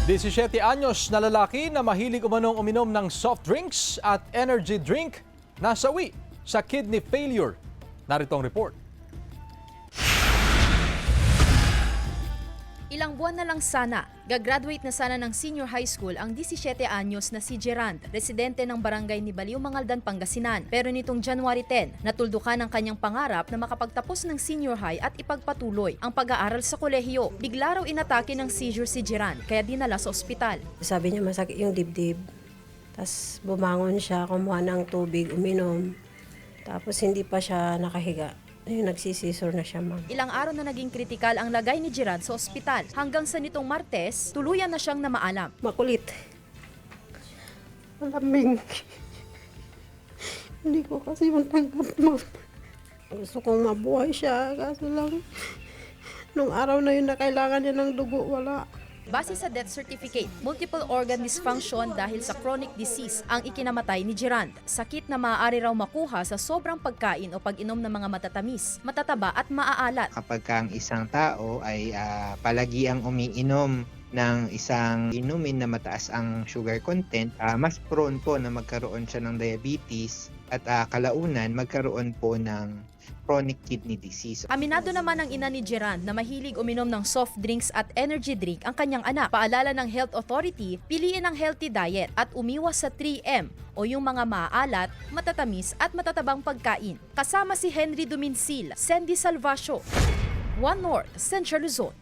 17 anyos na lalaki na mahilig uminom ng soft drinks at energy drink nasawi sa kidney failure. Narito ang report. Ilang buwan na lang sana, gagraduate na sana ng senior high school ang 17 anyos na si Gerand, residente ng barangay ni Baliw, Mangaldan, Pangasinan. Pero nitong January 10, natuldukan ang kanyang pangarap na makapagtapos ng senior high at ipagpatuloy ang pag-aaral sa kolehiyo. Bigla raw inatake ng seizure si Gerand, kaya dinala sa ospital. Sabi niya masakit yung dibdib. Tapos bumangon siya, kumuha ng tubig, uminom. Tapos hindi pa siya nakahiga. Ayun, nagsisisor na siya, ma'am. Ilang araw na naging kritikal ang lagay ni Gerand sa ospital. Hanggang sa nitong Martes, tuluyan na siyang namaalam. Makulit. Malamig. Hindi ko kasi matanggap, ma'am. Gusto kong mabuhay siya, kaso lang, nung araw na yun na kailangan niya ng dugo, wala. Base sa death certificate, multiple organ dysfunction dahil sa chronic disease ang ikinamatay ni Gerand. Sakit na maaari raw makuha sa sobrang pagkain o pag-inom ng mga matatamis, matataba at maaalat. Kapag ang isang tao ay palagi ang umiinom ng isang inumin na mataas ang sugar content, mas prone po na magkaroon siya ng diabetes at kalaunan magkaroon po ng chronic kidney disease. Aminado naman ang ina ni Gerand na mahilig uminom ng soft drinks at energy drink ang kanyang anak. Paalala ng Health Authority, piliin ang healthy diet at umiwas sa 3M o yung mga maaalat, matatamis at matatabang pagkain. Kasama si Henry Duminsil, Sandy Salvacio, One North, Central Luzon.